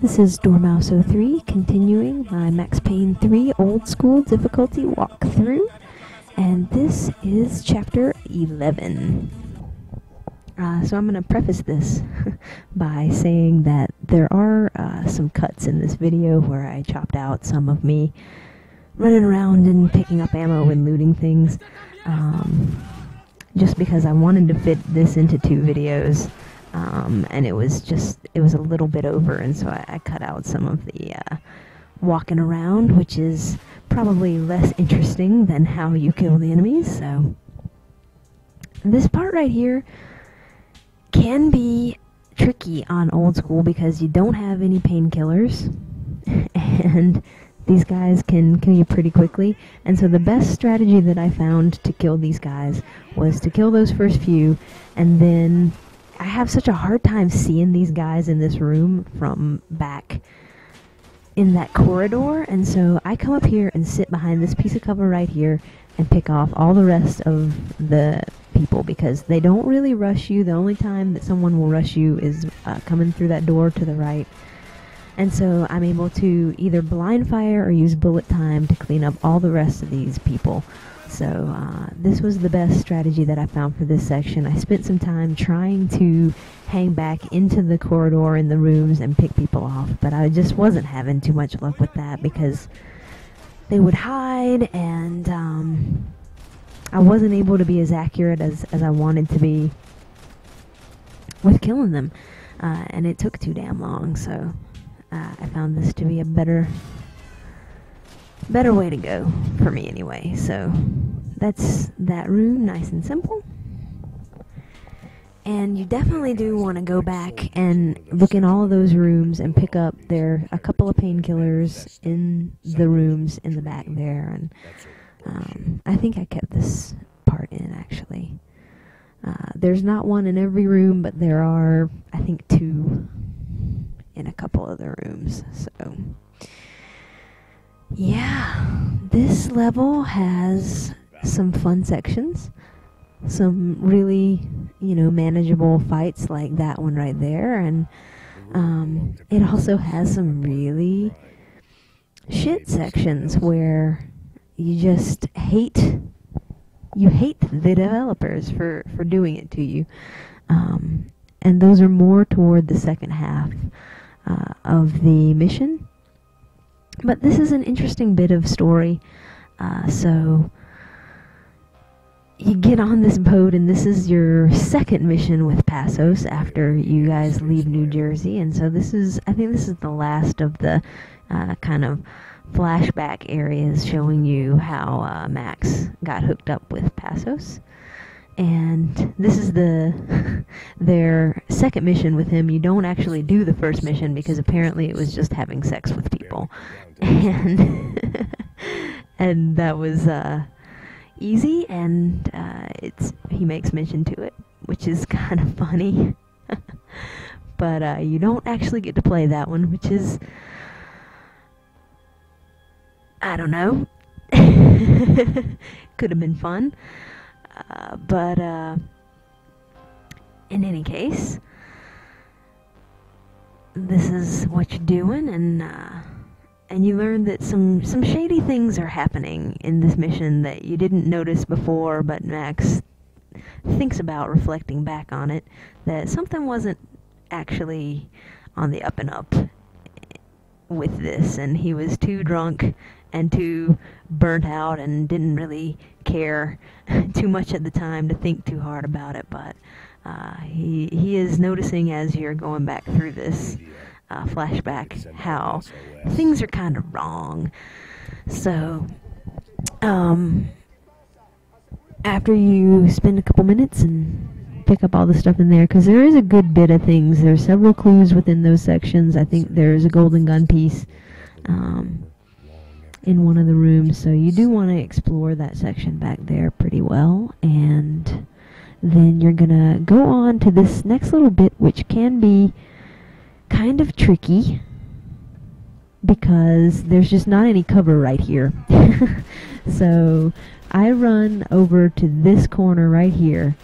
This is Dormouse03 continuing my Max Payne 3 old school difficulty walkthrough, and this is chapter 11. So I'm going to preface this by saying that there are some cuts in this video where I chopped out some of me running around and picking up ammo and looting things, just because I wanted to fit this into 2 videos. And it was a little bit over, and so I cut out some of the walking around, which is probably less interesting than how you kill the enemies. So this part right here can be tricky on old school because you don't have any painkillers, and these guys can kill you pretty quickly. And so the best strategy that I found to kill these guys was to kill those first few, and then I have such a hard time seeing these guys in this room from back in that corridor, and so I come up here and sit behind this piece of cover right here and pick off all the rest of the people because they don't really rush you. The only time that someone will rush you is coming through that door to the right. And so I'm able to either blind fire or use bullet time to clean up all the rest of these people. So this was the best strategy that I found for this section. I spent some time trying to hang back into the corridor in the rooms and pick people off, but I just wasn't having too much luck with that because they would hide, and I wasn't able to be as accurate as I wanted to be with killing them, and it took too damn long. So I found this to be a better way to go for me anyway. So that's that room, nice and simple. And you definitely do want to go back and look in all of those rooms and pick up a couple of painkillers in the rooms in the back there. And I think I kept this part in, actually. There's not one in every room, but there are, I think, 2 in a couple other rooms. So yeah, this level has some fun sections, some really, manageable fights like that one right there, and it also has some really shit sections where you just hate the developers for doing it to you, and those are more toward the second half of the mission. But this is an interesting bit of story. So you get on this boat, and this is your second mission with Passos after you guys leave New Jersey. And so I think this is the last of the kind of flashback areas showing you how Max got hooked up with Passos. And this is their second mission with him. You don't actually do the first mission because apparently it was just having sex with people, and and that was easy. And he makes mention to it, which is kind of funny. But you don't actually get to play that one, which is, I don't know. Could have been fun. But in any case, this is what you're doing, and you learn that some shady things are happening in this mission that you didn't notice before, but Max thinks about reflecting back on it, that something wasn't actually on the up and up with this, and he was too drunk and too burnt out and didn't really care too much at the time to think too hard about it. But he is noticing as you're going back through this flashback how things are kind of wrong. So after you spend a couple minutes and pick up all the stuff in there, because there is a good bit of things. There's several clues within those sections. I think there's a golden gun piece in one of the rooms, so you do want to explore that section back there pretty well. And then you're gonna go on to this next little bit, which can be kind of tricky because there's just not any cover right here. So I run over to this corner right here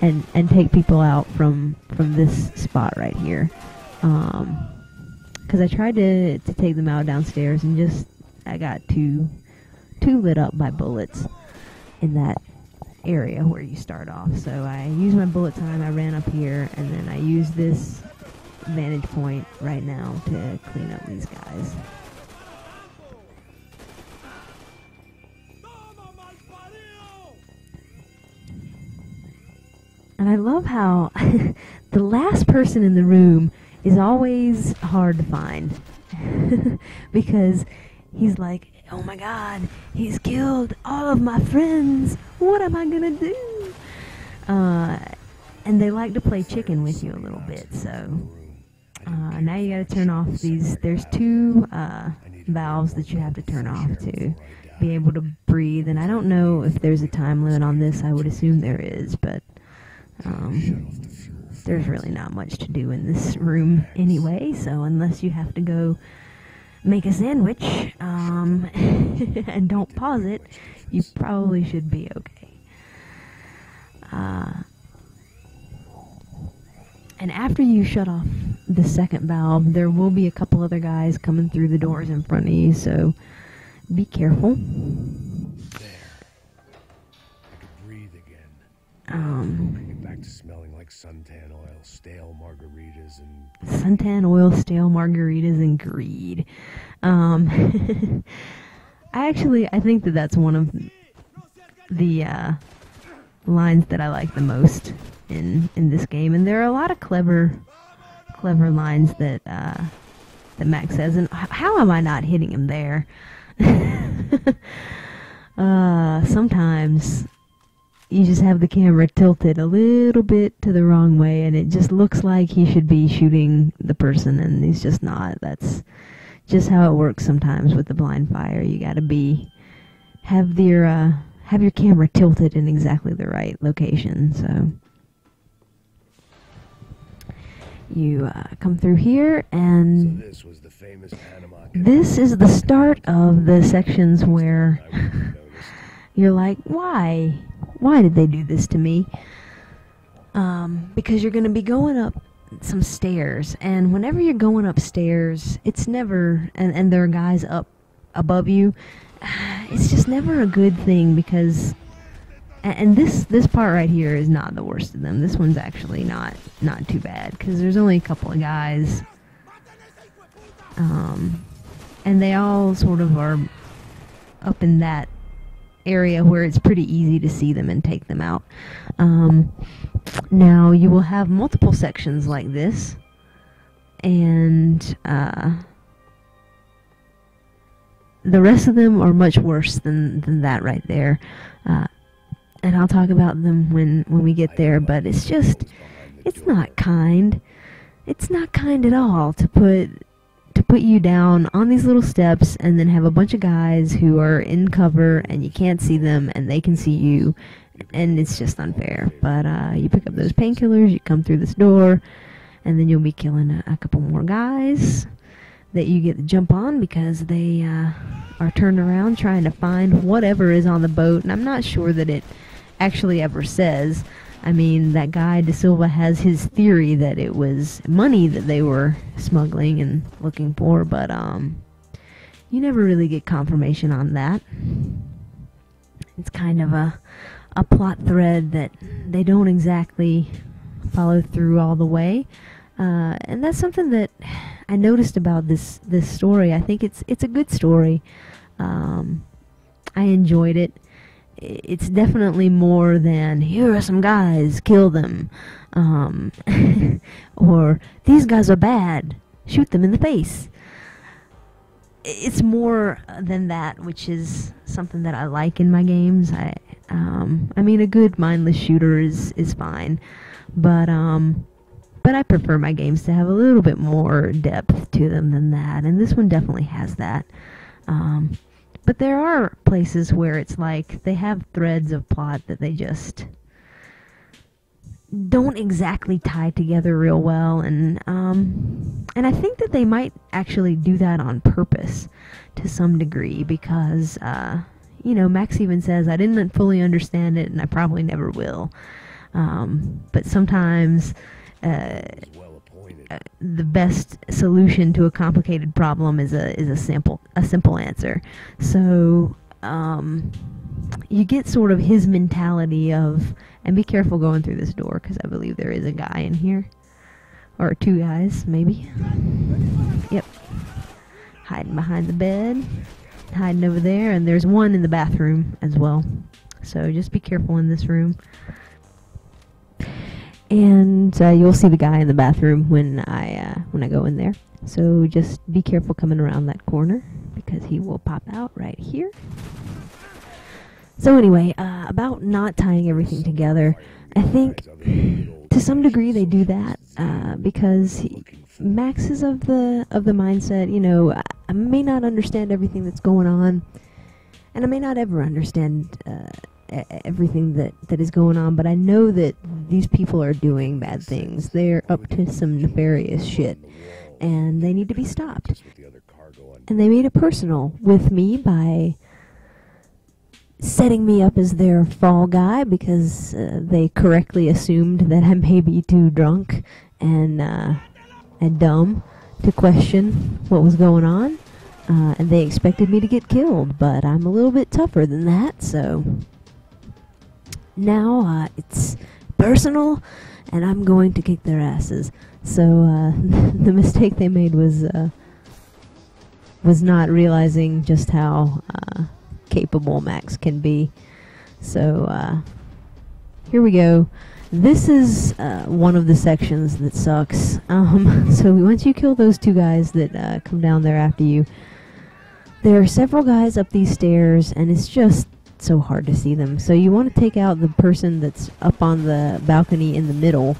and take people out from this spot right here. because I tried to take them out downstairs, and just I got too lit up by bullets in that area where you start off. So I used my bullet time, I ran up here, and then I used this vantage point right now to clean up these guys. And I love how the last person in the room is always hard to find. Because he's like, oh my god, he's killed all of my friends. What am I gonna do? And they like to play chicken with you a little bit. So now you gotta turn off these. There's 2 valves that you have to turn off to be able to breathe. And I don't know if there's a time limit on this. I would assume there is, but there's really not much to do in this room anyway, so unless you have to go make a sandwich and don't pause it, you probably should be okay. And after you shut off the second valve, there will be a couple other guys coming through the doors in front of you, so be careful. Bring it back to smelling like suntan oil, stale margaritas, and suntan oil, stale margaritas, and greed. I think that that's one of the lines that I like the most in this game, and there are a lot of clever lines that Max says. And how am I not hitting him there? Sometimes you just have the camera tilted a little bit to the wrong way, and it just looks like he should be shooting the person, and he's just not. That's just how it works sometimes with the blind fire. You gotta have your camera tilted in exactly the right location. So you come through here, and this is the start of the sections where you're like, why? Why did they do this to me? Because you're going to be going up some stairs, and whenever you're going upstairs, it's never, and there are guys up above you, it's just never a good thing, because, and this part right here is not the worst of them. This one's actually not too bad, because there's only a couple of guys, and they all sort of are up in that area where it's pretty easy to see them and take them out. Now you will have multiple sections like this, and the rest of them are much worse than that right there, and I'll talk about them when we get there. But it's not kind. It's not kind at all to put you down on these little steps and then have a bunch of guys who are in cover and you can't see them and they can see you, and it's just unfair. But you pick up those painkillers, you come through this door, and then you'll be killing a couple more guys that you get to jump on because they are turned around trying to find whatever is on the boat. And I'm not sure that it actually ever says. I mean, that guy De Silva has his theory that it was money that they were smuggling and looking for, but you never really get confirmation on that. It's kind of a plot thread that they don't exactly follow through all the way, and that's something that I noticed about this story. I think it's a good story. I enjoyed it. It's definitely more than, here are some guys, kill them, or these guys are bad, shoot them in the face. It's more than that, which is something that I like in my games. I mean, a good mindless shooter is fine, but I prefer my games to have a little bit more depth to them than that, and this one definitely has that. But there are places where it's like they have threads of plot that they just don't exactly tie together real well, and I think that they might actually do that on purpose to some degree, because you know, Max even says, I didn't fully understand it and I probably never will, but sometimes the best solution to a complicated problem is a simple answer. So you get sort of his mentality of, and be careful going through this door because I believe there is a guy in here, or two guys maybe. Yep, hiding behind the bed, hiding over there, and there's one in the bathroom as well. So just be careful in this room. And you'll see the guy in the bathroom when I go in there. So just be careful coming around that corner because he will pop out right here. So anyway, about not tying everything together, I think to some degree they do that because Max is of the mindset, you know, I may not understand everything that's going on, and I may not ever understand everything that is going on, but I know that these people are doing bad things. They're up to some nefarious shit, and they need to be stopped. And they made it personal with me by setting me up as their fall guy because they correctly assumed that I may be too drunk and dumb to question what was going on. And they expected me to get killed, but I'm a little bit tougher than that, so now it's personal, and I'm going to kick their asses. So the mistake they made was not realizing just how capable Max can be. So here we go. This is one of the sections that sucks. So once you kill those two guys that come down there after you, there are several guys up these stairs, and it's just so hard to see them. So you want to take out the person that's up on the balcony in the middle,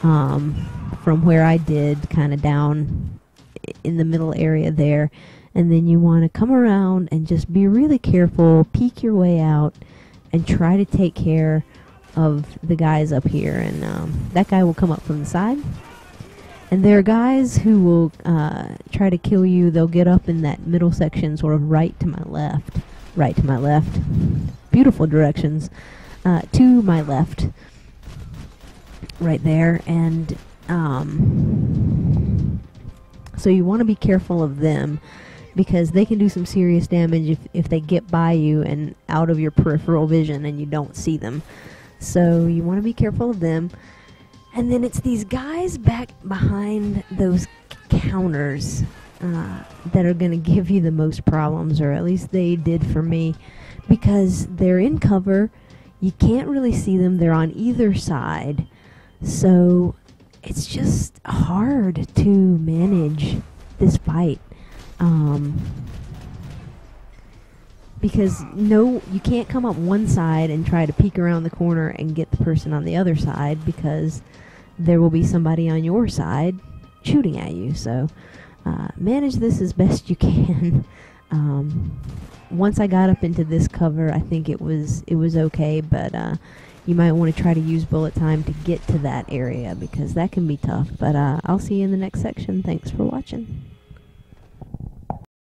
from where I did, kind of down in the middle area there. And then you want to come around and just be really careful, peek your way out, and try to take care of the guys up here. And that guy will come up from the side. And there are guys who will try to kill you. They'll get up in that middle section, sort of right to my left. Right to my left. Beautiful directions. To my left. Right there. And so you want to be careful of them, because they can do some serious damage if they get by you and out of your peripheral vision and you don't see them. So you want to be careful of them. And then it's these guys back behind those counters that are going to give you the most problems, or at least they did for me, because they're in cover. You can't really see them. They're on either side. So it's just hard to manage this fight. Because you can't come up one side and try to peek around the corner and get the person on the other side, because there will be somebody on your side shooting at you. So manage this as best you can. Once I got up into this cover, I think it was okay, but you might want to try to use bullet time to get to that area, because that can be tough. But I'll see you in the next section. Thanks for watching.